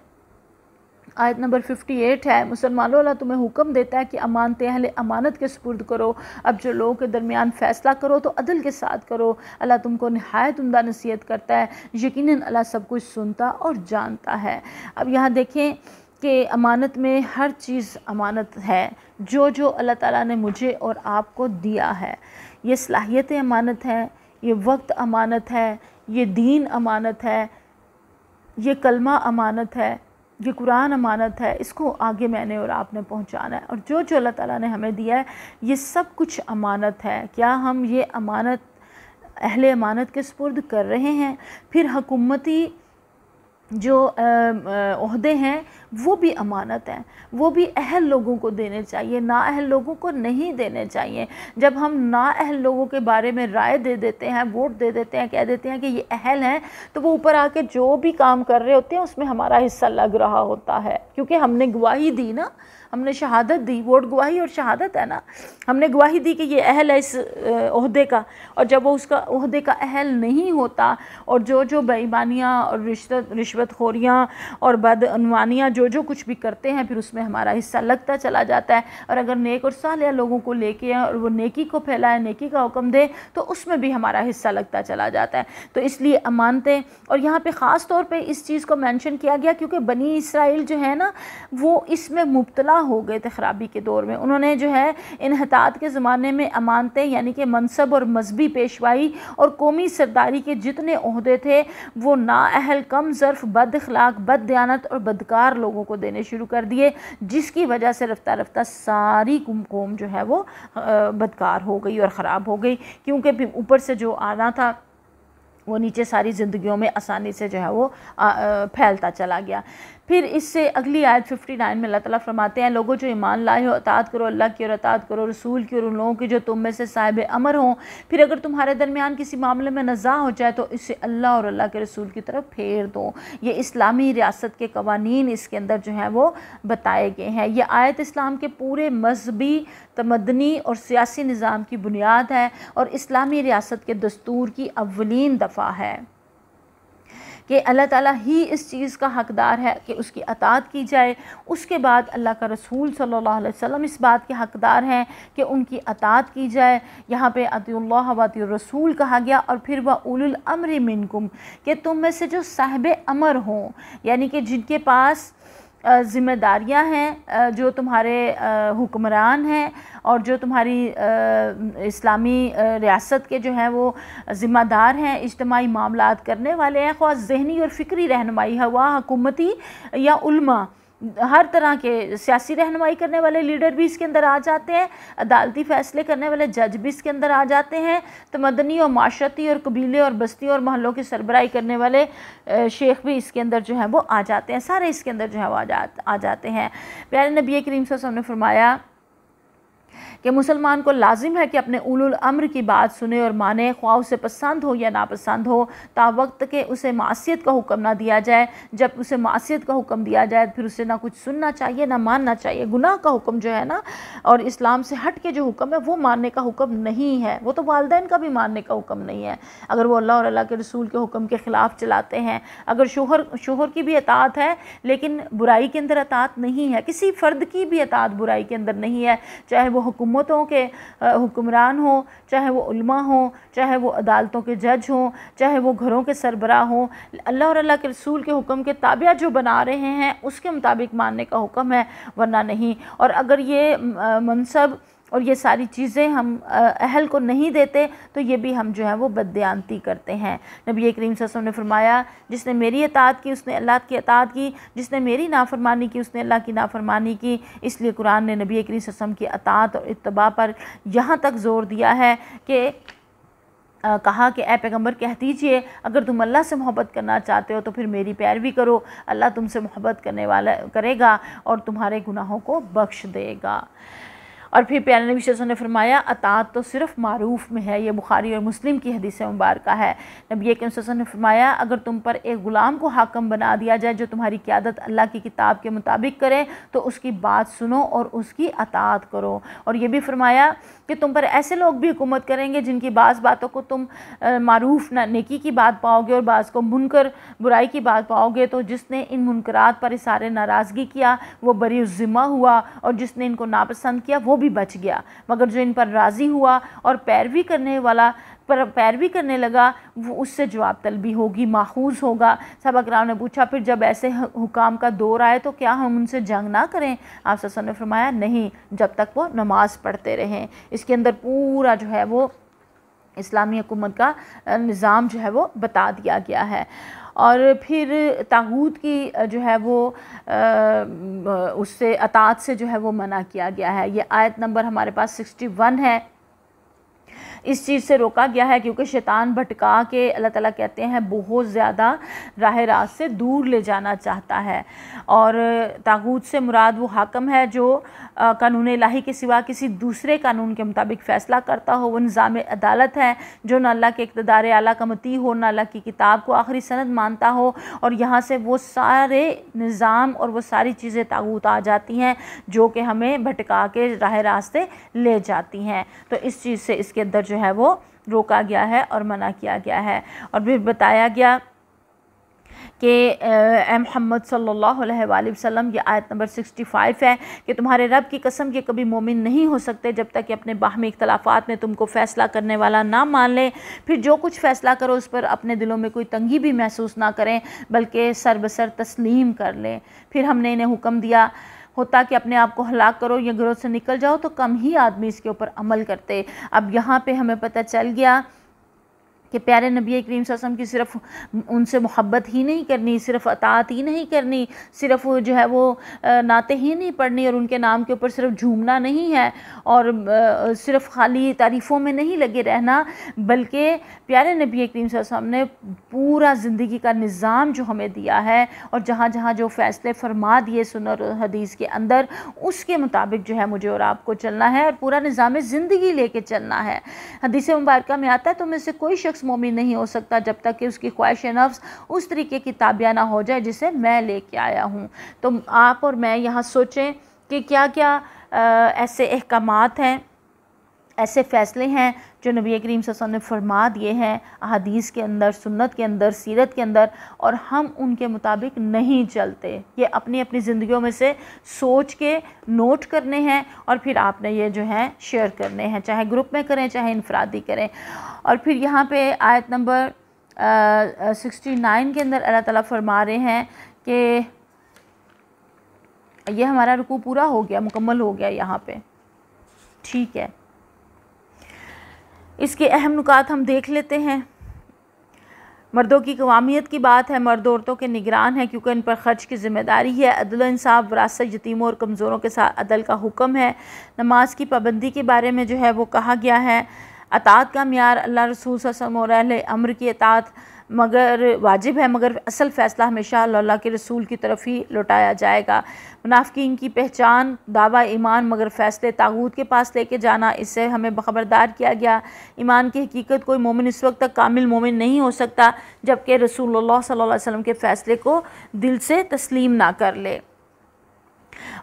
आयत नंबर 58 है, मुसलमानों अल्लाह तुम्हें हुक्म देता है कि अमानतें अहले अमानत के सुपुर्द करो। अब जो लोगों के दरमियान फ़ैसला करो तो अदल के साथ करो। अल्लाह तुमको नहायत उम्दा नसीहत करता है, यकीनन अल्लाह सब कुछ सुनता और जानता है। अब यहाँ देखें कि अमानत में हर चीज़ अमानत है। जो अल्लाह ताला ने मुझे और आपको दिया है, ये सलाहियतें अमानत हैं, ये वक्त अमानत है, ये दीन अमानत है, ये कलमा अमानत है, ये कुरान अमानत है। इसको आगे मैंने और आपने पहुंचाना है। और जो अल्लाह ताला ने हमें दिया है ये सब कुछ अमानत है। क्या हम ये अमानत अहले अमानत के सुपुर्द कर रहे हैं? फिर हुकूमती जो ओहदे हैं वो भी अमानत हैं, वो भी अहल लोगों को देने चाहिए, ना अहल लोगों को नहीं देने चाहिए। जब हम ना अहल लोगों के बारे में राय दे देते हैं, वोट दे देते हैं, कह देते हैं कि ये अहल हैं, तो वो ऊपर आके जो भी काम कर रहे होते हैं उसमें हमारा हिस्सा लग रहा होता है, क्योंकि हमने गवाही दी ना, हमने शहादत दी। वोट गवाही और शहादत है ना। हमने गवाही दी कि ये अहल है इस ओहदे का, और जब वो उसका ओहदे का अहल नहीं होता और जो बेईमानियाँ और रिश्वतखोरियाँ और बदअनवानियाँ जो कुछ भी करते हैं फिर उसमें हमारा हिस्सा लगता चला जाता है। और अगर नेक और सालिह लोगों को लेके और वो नेकी को फैलाए, नेकी का हुक्म दे, तो उसमें भी हमारा हिस्सा लगता चला जाता है। तो इसलिए अमानतें, और यहाँ पे ख़ास तौर पे इस चीज़ को मेंशन किया गया क्योंकि बनी इसराइल जो है ना वो इसमें मुब्तला हो गए थे ख़राबी के दौर में। उन्होंने जो है इन्हतात के ज़माने में अमानतें यानी कि मनसब और मजहबी पेशवाई और कौमी सरदारी के जितने ओहदे थे वो नाअहल, कम ज़र्फ़, बद अखलाक, बद दयानत और बदकार लोगों को देने शुरू कर दिए, जिसकी वजह से रफ्ता रफ्ता सारी कौम जो है वो बदकार हो गई और ख़राब हो गई, क्योंकि फिर ऊपर से जो आना था वो नीचे सारी ज़िंदगियों में आसानी से जो है वो फैलता चला गया। फिर इससे अगली आयत 59 में अल्लाह ताला फरमाते हैं, लोगों जो ईमान लाए हो, अतात करो अल्लाह की और अतात करो रसूल की और उन लोगों की जो तुम में से साहिब अमर हों। फिर अगर तुम्हारे दरमियान किसी मामले में नज़ा हो जाए तो इसे अल्लाह और अल्लाह के रसूल की तरफ फेर दो। ये इस्लामी रियासत के कवानीन इसके अंदर जो हैं वो बताए गए हैं। ये आयत इस्लाम के पूरे मजहबी, तमदनी और सियासी निज़ाम की बुनियाद है और इस्लामी रियासत के दस्तूर की अव्वलीन दफ़ा है कि अल्लाह ताला ही इस चीज़ का हक़दार है कि उसकी अताअत की जाए। उसके बाद अल्लाह का रसूल सल्लल्लाहु अलैहि वसल्लम इस बात के हक़दार हैं कि उनकी अताअत की जाए। यहाँ पे अतिउल्लाह व अतिउर रसूल कहा गया और फिर वह उलुल अम्रि मिनकुम कि तुम में से जो साहिब अमर हों, यानी कि जिनके पास ज़िम्मेदारियाँ हैं, जो तुम्हारे हुक्मरान हैं और जो तुम्हारी इस्लामी रियासत के जो हैं वो ज़िम्मेदार हैं, इज्तिमाई मामलात करने वाले हैं, ख़ास ज़हनी और फ़िक्री रहनुमाई हवा हुकूमती या उल्मा, हर तरह के सियासी रहनुमाई करने वाले लीडर भी इसके अंदर आ जाते हैं, अदालती फ़ैसले करने वाले जज भी इसके अंदर आ जाते हैं, तमदनी और माशरती और कबीले और बस्ती और महलों की सरबराही करने वाले शेख भी इसके अंदर जो है वो आ जाते हैं। सारे इसके अंदर जो है वो आ जाते हैं। प्यारे नबी करीम सल्लल्लाहु अलैहि वसल्लम ने फरमाया कि मुसलमान को लाजिम है कि अपने उलुल अम्र की बात सुने और माने, ख्वाह उसे पसंद हो या नापसंद हो, ता वक्त के उसे मासियत का हुक्म ना दिया जाए। जब उसे मासियत का हुक्म दिया जाए फिर उसे ना कुछ सुनना चाहिए ना मानना चाहिए। गुनाह का हुक्म जो है ना और इस्लाम से हट के जो हुक्म है वो मानने का हुक्म नहीं है, वो तो वालिदैन का भी मानने का हुक्म नहीं है। अगर वो अल्लाह और अल्लाह के रसूल के हुक्म के ख़िलाफ़ चलाते हैं, अगर शोहर की भी अताअत है लेकिन बुराई के अंदर अताअत नहीं है, किसी फ़र्द की भी अताअत बुराई के अंदर नहीं है, चाहे वो हुकूमतों के हुक्मरान हो, चाहे वो उल्मा हो, चाहे वो अदालतों के जज हों, चाहे वो घरों के सरबराह हों, अल्लाह और अल्लाह के रसूल के हुक्म के ताबिया जो बना रहे हैं उसके मुताबिक मानने का हुक्म है, वरना नहीं। और अगर ये मनसब और ये सारी चीज़ें हम अहल को नहीं देते तो ये भी हम जो है वो बददियानती करते हैं। नबी करीम सल्लल्लाहु अलैहि वसल्लम ने फरमाया, जिसने मेरी अताअत की उसने अल्लाह की अताअत की, जिसने मेरी नाफरमानी की उसने अल्लाह की नाफरमानी की। इसलिए कुरान ने नबी करीम सल्लल्लाहु अलैहि वसल्लम की अताअत और इत्तबा पर यहाँ तक ज़ोर दिया है कि कहा कि ए पैगम्बर कह दीजिए, अगर तुम अल्लाह से मोहब्बत करना चाहते हो तो फिर मेरी पैरवी करो, अल्लाह तुमसे मोहब्बत करने वाला करेगा और तुम्हारे गुनाहों को बख्श देगा। और फिर प्यारे नबी सल्लल्लाहु अलैहि वसल्लम ने फरमाया, अताअत तो सिर्फ़ मारूफ़ में है। ये बुखारी और मुस्लिम की हदीस मुबारक है। नबी करीम सल्लल्लाहु अलैहि वसल्लम ने फरमाया, अगर तुम पर एक ग़ुलाम को हाकिम बना दिया जाए जो तुम्हारी क़यादत अल्लाह की किताब के मुताबिक करे तो उसकी बात सुनो और उसकी अताअत करो। और ये भी फरमाया कि तुम पर ऐसे लोग भी हुकूमत करेंगे जिनकी बाज़ बातों को तुम मारूफ़ नेकी की बात पाओगे और बाज़ को मुनकर बुराई की बात पाओगे। तो जिसने इन मुनकरात पर इसारे नाराज़गी किया वो बरी ज़िम्मा हुआ और जिसने इनको नापसंद किया वो भी बच गया, मगर जो इन पर राज़ी हुआ और पैरवी करने लगा वो उससे जवाब तलबी होगी, माखूज़ होगा। सहाबा किराम ने पूछा, फिर जब ऐसे हुकाम का दौर आए तो क्या हम उनसे जंग ना करें? आप सल्लल्लाहु अलैहि वसल्लम ने फरमाया, नहीं, जब तक वो नमाज़ पढ़ते रहें। इसके अंदर पूरा जो है वो इस्लामी हुकूमत का निज़ाम जो है वो बता दिया गया है। और फिर तागूत की जो है वो उससे अताअत से जो है वो मना किया गया है। ये आयत नंबर हमारे पास 61 है। इस चीज़ से रोका गया है क्योंकि शैतान भटका के अल्लाह ताला कहते हैं बहुत ज़्यादा राह रास्त से दूर ले जाना चाहता है। और तागूत से मुराद वो हाकम है जो कानून इलाही के सिवा किसी दूसरे कानून के मुताबिक फ़ैसला करता हो। वो निज़ाम अदालत है जो न अल्लाह के इक़्तिदार आला का मती हो, न अल्लाह की किताब को आखिरी सनद मानता हो। और यहाँ से वो सारे निज़ाम और वो सारी चीज़ें तागूत आ जाती हैं जो कि हमें भटका के राह रास्ते ले जाती हैं। तो इस चीज़ से इसके अंदर जो है वो रोका गया है और मना किया गया है। और फिर बताया गया कि मोहम्मद सल्लल्लाहु अलैहि वसल्लम, ये आयत नंबर 65 है कि तुम्हारे रब की कसम के कभी मोमिन नहीं हो सकते जब तक कि अपने बाहमी इख्तलाफात में तुमको फ़ैसला करने वाला ना मान लें, फिर जो कुछ फ़ैसला करो उस पर अपने दिलों में कोई तंगी भी महसूस ना करें, बल्कि सर बसर तस्लीम कर लें। फिर हमने इन्हें हुक्म दिया होता कि अपने आप को हलाक करो या गिरोह से निकल जाओ, तो कम ही आदमी इसके ऊपर अमल करते। अब यहाँ पे हमें पता चल गया कि प्यारे नबी करीम सल्लल्लाहु अलैहि वसल्लम की सिर्फ उनसे मोहब्बत ही नहीं करनी, सिर्फ अतात ही नहीं करनी, सिर्फ जो है वो नाते ही नहीं पढ़नी और उनके नाम के ऊपर सिर्फ झूमना नहीं है और सिर्फ खाली तारीफ़ों में नहीं लगे रहना, बल्कि प्यारे नबी करीम सल्लल्लाहु अलैहि वसल्लम ने पूरा ज़िंदगी का निज़ाम जो हमें दिया है और जहाँ जहाँ जो फ़ैसले फरमा दिए सुन्नत और हदीस के अंदर, उसके मुताबिक जो है मुझे और आपको चलना है और पूरा निज़ाम ज़िंदगी लेके चलना है। हदीस मुबारक में आता है तो में से कोई शख्स मोमिन नहीं हो सकता जब तक कि उसकी ख्वाहिश नफ्स उस तरीके की ताबिया ना हो जाए जिसे मैं लेके आया हूँ। तो आप और मैं यहाँ सोचें कि क्या क्या ऐसे अहकामात हैं, ऐसे फ़ैसले हैं जो नबी करीम सल्लल्लाहु अलैहि वसल्लम ने फरमा दिए हैं हदीस के अंदर, सुन्नत के अंदर, सीरत के अंदर, और हम उनके मुताबिक नहीं चलते। ये अपनी अपनी ज़िंदगियों में से सोच के नोट करने हैं और फिर आपने ये जो है शेयर करने हैं, चाहे ग्रुप में करें चाहे इनफरादी करें। और फिर यहाँ पे आयत नंबर 69 के अंदर अल्लाह ताला फरमा रहे हैं कि ये हमारा रुकू पूरा हो गया, मुकम्मल हो गया यहाँ पे, ठीक है। इसके अहम नुकात हम देख लेते हैं। मर्दों की कवामियत की बात है, मर्द औरतों के निगरान हैं क्योंकि इन पर ख़र्च की ज़िम्मेदारी है। अदल इंसाफ, विरासत, यतीमों और कमज़ोरों के साथ अदल का हुक्म है। नमाज की पाबंदी के बारे में जो है वो कहा गया है। अतात का म्यार अल्लाह रसूल सल्लल्लाहु अलैहि वसल्लम और अम्र की अतात मगर वाजिब है, मगर असल फ़ैसला हमेशा अल्लाह के रसूल की तरफ ही लौटाया जाएगा। मुनाफिकीन की पहचान दावा ईमान मगर फ़ैसले तागूत के पास लेके जाना, इससे हमें ख़बरदार किया गया। ईमान की हकीकत कोई मोमिन इस वक्त तक कामिल मोमिन नहीं हो सकता जबकि रसूलुल्लाह सल्लल्लाहु अलैहि वसल्लम के फ़ैसले को दिल से तस्लीम ना कर ले।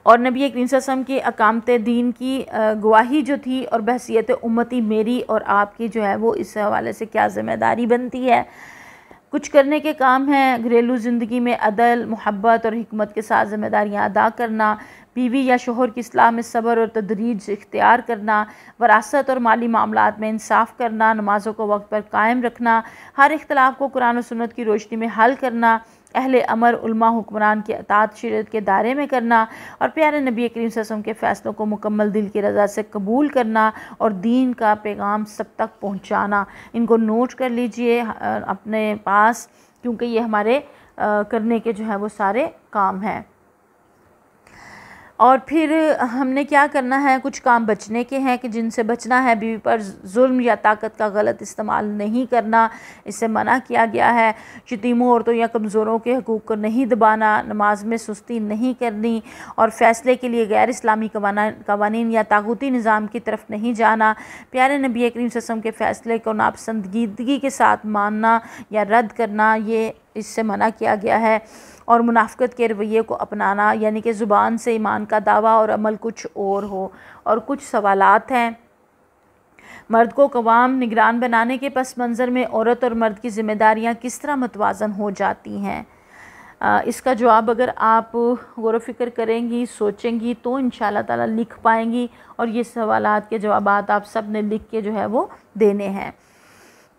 और नबी करीम सल्लल्लाहु अलैहि वसल्लम की अकामते दीन की गवाही जो थी और बहसियत उम्मती मेरी और आपकी जो है वो इस हवाले से क्या ज़िम्मेदारी बनती है। कुछ करने के काम हैं घरेलू ज़िंदगी में अदल, मोहब्बत और हिकमत के साथ ज़िम्मेदारियाँ अदा करना, बीवी या शोहर की इस्लाह में सब्र और तदरीज इख्तियार करना, वरासत और माली मामलात में इंसाफ करना, नमाज़ों को वक्त पर कायम रखना, हर इख्तलाफ को कुरान और सुन्नत की रोशनी में हल करना, अहले अमर उलमा हुक्मरान की अतात शरीयत के दायरे में करना और प्यारे नबी करीम सल्लल्लाहु अलैहि वसल्लम के फ़ैसलों को मुकम्मल दिल की रज़ा से कबूल करना और दीन का पैगाम सब तक पहुँचाना। इनको नोट कर लीजिए अपने पास, क्योंकि ये हमारे करने के जो है वो सारे काम हैं। और फिर हमने क्या करना है, कुछ काम बचने के हैं कि जिनसे बचना है। बीवी पर जुल्म या ताकत का गलत इस्तेमाल नहीं करना, इससे मना किया गया है। यतीमों, औरतों या कमज़ोरों के हकूक़ को नहीं दबाना, नमाज में सुस्ती नहीं करनी और फ़ैसले के लिए गैर इस्लामी कवानीन या तागूती निज़ाम की तरफ नहीं जाना। प्यारे नबी करीम सल्लल्लाहु अलैहि वसल्लम के फ़ैसले को नापसंदीदगी के साथ मानना या रद्द करना, ये इससे मना किया गया है। और मुनाफ़िक़त के रवैये को अपनाना, यानी कि ज़ुबान से ईमान का दावा और अमल कुछ और हो। और कुछ सवालात हैं। मर्द को कवाम निगरान बनाने के पस मंज़र में औरत और मर्द की ज़िम्मेदारियाँ किस तरह मतवाज़न हो जाती हैं, इसका जवाब अगर आप गौर फ़िक्र करेंगी, सोचेंगी तो इंशाअल्लाह ताला लिख पाएंगी और ये सवालात के जवाबात आप सब ने लिख के जो है वो देने हैं।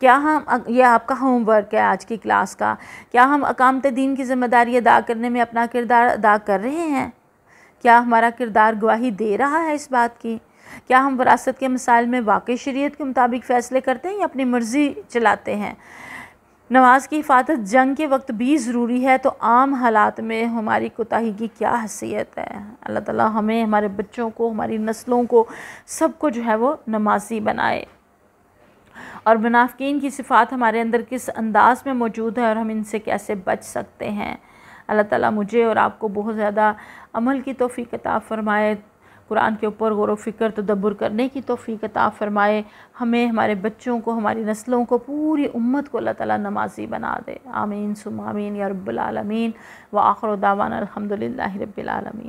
क्या हम, ये आपका होमवर्क है आज की क्लास का, क्या हम अकामते दीन की ज़िम्मेदारी अदा करने में अपना किरदार अदा कर रहे हैं? क्या हमारा किरदार गवाही दे रहा है इस बात की? क्या हम विरासत के मसाइल में वाकई शरीयत के मुताबिक फ़ैसले करते हैं या अपनी मर्ज़ी चलाते हैं? नमाज की हिफाजत जंग के वक्त भी ज़रूरी है, तो आम हालात में हमारी कोताही की क्या हैसियत है? अल्लाह ताला हमें, हमारे बच्चों को, हमारी नस्लों को, सबको जो है वो नमाजी बनाए। और मुनाफ़िकीन की सिफ़ात हमारे अंदर किस अंदाज़ में मौजूद है और हम इनसे कैसे बच सकते हैं। अल्लाह ताला मुझे और आपको बहुत ज़्यादा अमल की तौफ़ीक़ अता फ़रमाए, कुरान के ऊपर गौर व फ़िक्र तदब्बुर करने की तौफ़ीक़ अता फ़रमाए। हमें, हमारे बच्चों को, हमारी नस्लों को, पूरी उम्मत को अल्लाह ताला नमाजी बना दे। आमीन सुम्मा आमीन या रब्बल आलमीन। व आखिर दावाना अल्हम्दुलिल्लाहि रब्बिल आलमीन।